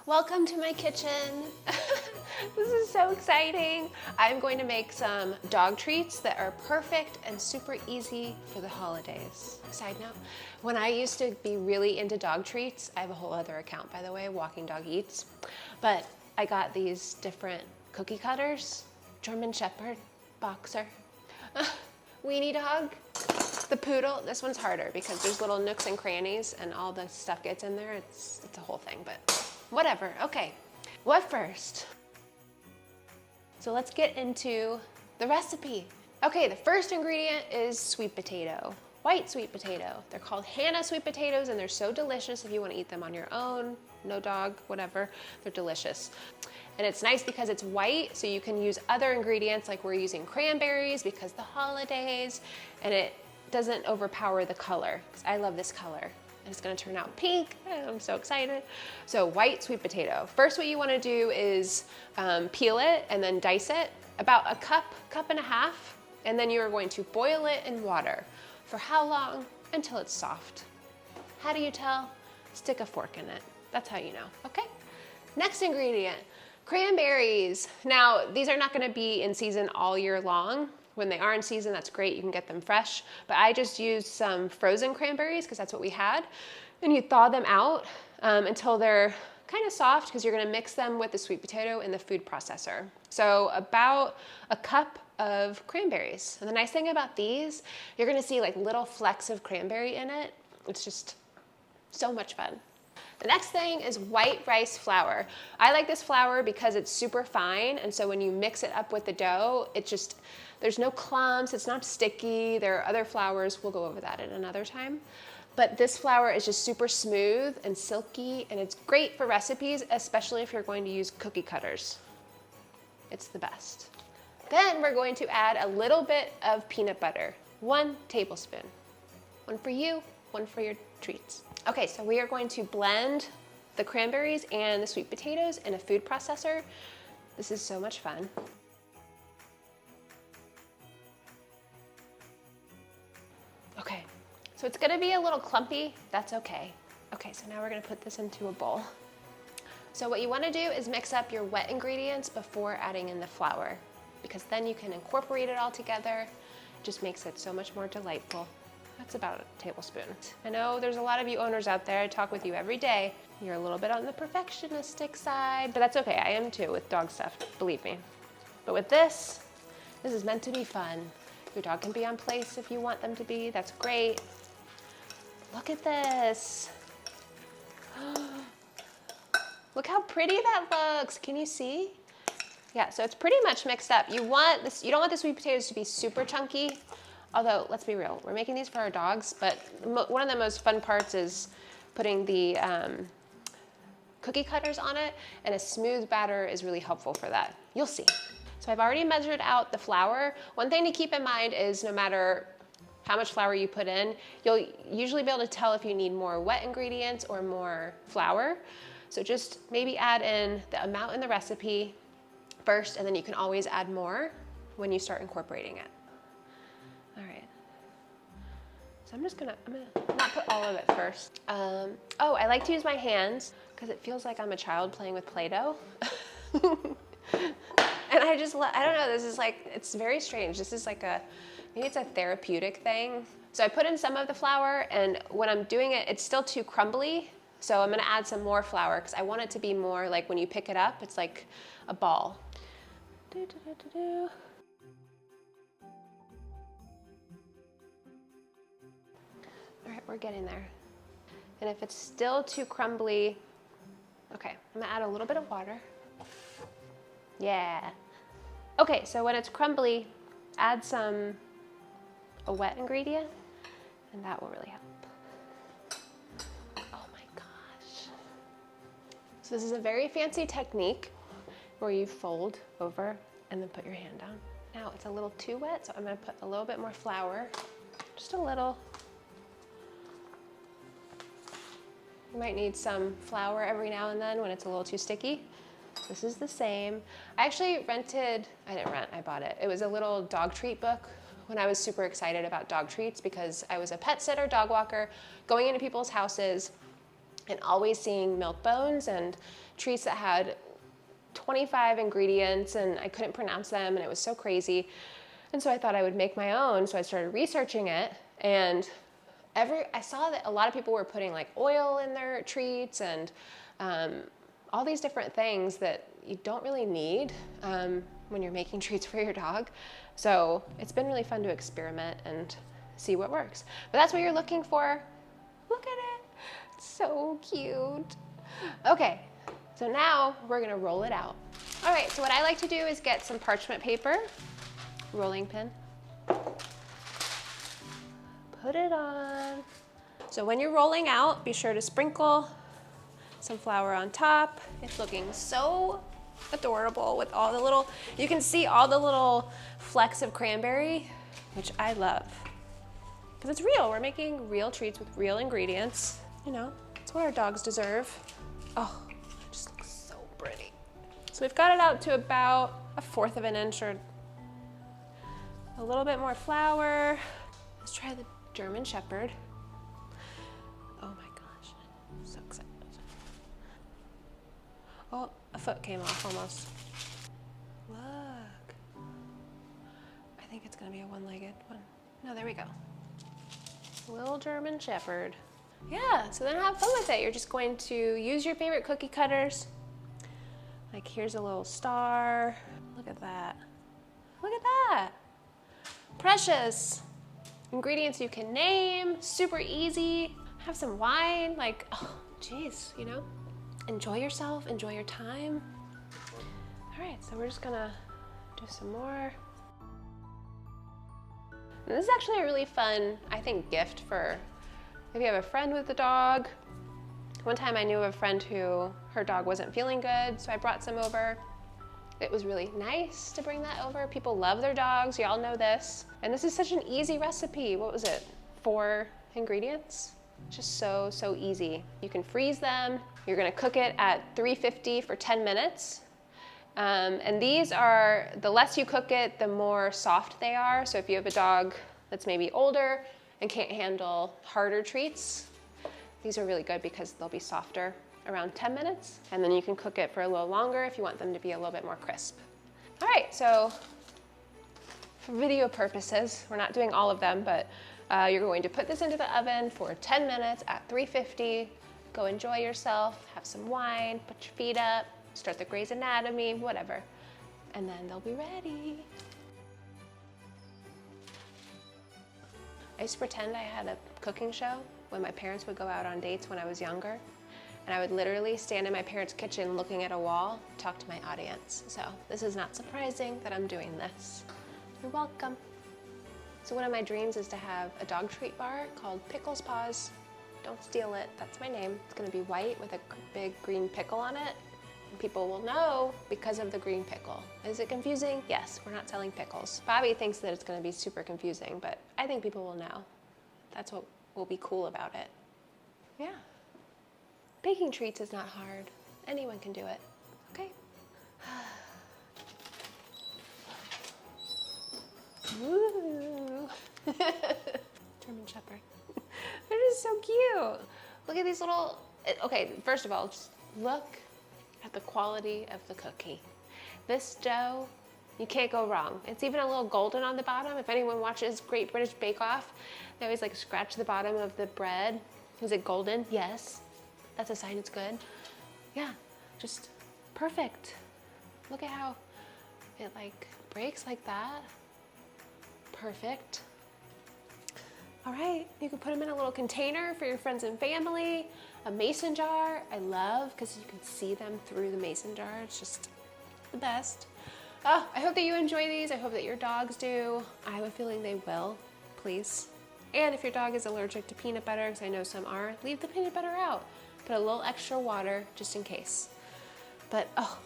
Welcome to my kitchen. This is so exciting. I'm going to make some dog treats that are perfect and super easy for the holidays. Side note, when I used to be really into dog treats, I have a whole other account, by the way, Walking Dog Eats, but I got these different cookie cutters, German Shepherd, Boxer, Weenie Dog, the Poodle. This one's harder because there's little nooks and crannies and all the stuff gets in there. It's a whole thing, but whatever. Okay, what first? So let's get into the recipe. Okay, the first ingredient is sweet potato, white sweet potato. They're called Hannah sweet potatoes and they're so delicious if you want to eat them on your own, no dog, whatever, they're delicious. And it's nice because it's white, so you can use other ingredients like we're using cranberries because the holidays, and it doesn't overpower the color, because I love this color. And it's gonna turn out pink. I'm so excited. So white sweet potato. First, what you wanna do is peel it and then dice it, about a cup and a half, and then you are going to boil it in water. For how long? Until it's soft. How do you tell? Stick a fork in it. That's how you know, okay? Next ingredient, cranberries. Now, these are not gonna be in season all year long. When they are in season, that's great, you can get them fresh. But I just used some frozen cranberries because that's what we had. And you thaw them out until they're kind of soft because you're gonna mix them with the sweet potato in the food processor. So about a cup of cranberries. And the nice thing about these, you're gonna see like little flecks of cranberry in it. It's just so much fun. The next thing is white rice flour. I like this flour because it's super fine, and so when you mix it up with the dough, there's no clumps, it's not sticky. There are other flours, we'll go over that at another time. But this flour is just super smooth and silky, and it's great for recipes, especially if you're going to use cookie cutters. It's the best. Then we're going to add a little bit of peanut butter, 1 tablespoon. One for you, one for your treats. Okay, so we are going to blend the cranberries and the sweet potatoes in a food processor. This is so much fun. Okay, so it's gonna be a little clumpy, that's okay. Okay, so now we're gonna put this into a bowl. So what you wanna do is mix up your wet ingredients before adding in the flour, because then you can incorporate it all together. It just makes it so much more delightful. That's about a tablespoon. I know there's a lot of you owners out there, I talk with you every day. You're a little bit on the perfectionistic side, but that's okay, I am too with dog stuff, believe me. But with this is meant to be fun. Your dog can be on place if you want them to be, that's great. Look at this. Look how pretty that looks, can you see? Yeah, so it's pretty much mixed up. You don't want the sweet potatoes to be super chunky. Although, let's be real, we're making these for our dogs, but one of the most fun parts is putting the cookie cutters on it, and a smooth batter is really helpful for that. You'll see. So I've already measured out the flour. One thing to keep in mind is no matter how much flour you put in, you'll usually be able to tell if you need more wet ingredients or more flour. So just maybe add in the amount in the recipe first, and then you can always add more when you start incorporating it. All right, so I'm gonna not put all of it first. Oh, I like to use my hands because it feels like I'm a child playing with Play-Doh. And I don't know, this is like, it's very strange. This is like maybe it's a therapeutic thing. So I put in some of the flour, and when I'm doing it, it's still too crumbly. So I'm gonna add some more flour because I want it to be more like when you pick it up, it's like a ball. All right, we're getting there. And if it's still too crumbly, okay, I'm gonna add a little bit of water. Yeah. Okay, so when it's crumbly, add a wet ingredient, and that will really help. Oh my gosh. So this is a very fancy technique where you fold over and then put your hand down. Now it's a little too wet, so I'm gonna put a little bit more flour, just a little. You might need some flour every now and then when it's a little too sticky. This is the same. I actually I bought it. It was a little dog treat book when I was super excited about dog treats because I was a pet sitter, dog walker, going into people's houses, and always seeing milk bones and treats that had 25 ingredients and I couldn't pronounce them and it was so crazy. And so I thought I would make my own. So I started researching it, and I saw that a lot of people were putting like oil in their treats and all these different things that you don't really need when you're making treats for your dog. So it's been really fun to experiment and see what works. But that's what you're looking for. Look at it. It's so cute. Okay, so now we're gonna roll it out. All right, so what I like to do is get some parchment paper, rolling pin, put it on. So when you're rolling out, be sure to sprinkle some flour on top. It's looking so adorable with all the little, you can see all the little flecks of cranberry, which I love. Because it's real, we're making real treats with real ingredients. You know, it's what our dogs deserve. Oh, it just looks so pretty. So we've got it out to about 1/4 of an inch or a little bit more flour. Let's try the German Shepherd. Oh my gosh, I'm so excited. Oh, a foot came off almost. Look. I think it's gonna be a one-legged one. No, there we go. Little German Shepherd. Yeah, so then have fun with it. You're just going to use your favorite cookie cutters. Like here's a little star. Look at that. Look at that. Precious. Ingredients you can name, super easy. Have some wine, like, oh, geez, you know? Enjoy yourself, enjoy your time. All right, so we're just gonna do some more. And this is actually a really fun, I think, gift for if you have a friend with a dog. One time I knew of a friend who her dog wasn't feeling good, so I brought some over. It was really nice to bring that over. People love their dogs, y'all know this. And this is such an easy recipe. What was it, 4 ingredients? Just so, so easy. You can freeze them. You're gonna cook it at 350 for 10 minutes. And these are, the less you cook it, the more soft they are. So if you have a dog that's maybe older and can't handle harder treats, these are really good because they'll be softer around 10 minutes. And then you can cook it for a little longer if you want them to be a little bit more crisp. All right, so for video purposes, we're not doing all of them, but you're going to put this into the oven for 10 minutes at 350. Go enjoy yourself, have some wine, put your feet up, start the Grey's Anatomy, whatever. And then they'll be ready. I used to pretend I had a cooking show when my parents would go out on dates when I was younger. And I would literally stand in my parents' kitchen looking at a wall, talk to my audience. So this is not surprising that I'm doing this. You're welcome. So one of my dreams is to have a dog treat bar called Pickles Paws. Don't steal it, that's my name. It's gonna be white with a big green pickle on it. And people will know because of the green pickle. Is it confusing? Yes, we're not selling pickles. Bobby thinks that it's gonna be super confusing, but I think people will know. That's what will be cool about it. Yeah. Baking treats is not hard. Anyone can do it, okay? Woo! German Shepherd. They're just so cute. Look at these little, okay, first of all, just look at the quality of the cookie. This dough, you can't go wrong. It's even a little golden on the bottom. If anyone watches Great British Bake Off, they always like scratch the bottom of the bread. Is it golden? Yes. That's a sign it's good. Yeah, just perfect. Look at how it like breaks like that. Perfect. All right, you can put them in a little container for your friends and family. A mason jar, I love because you can see them through the mason jar. It's just the best. Oh, I hope that you enjoy these. I hope that your dogs do. I have a feeling they will, please. And if your dog is allergic to peanut butter, because I know some are, leave the peanut butter out. Put a little extra water just in case. But oh,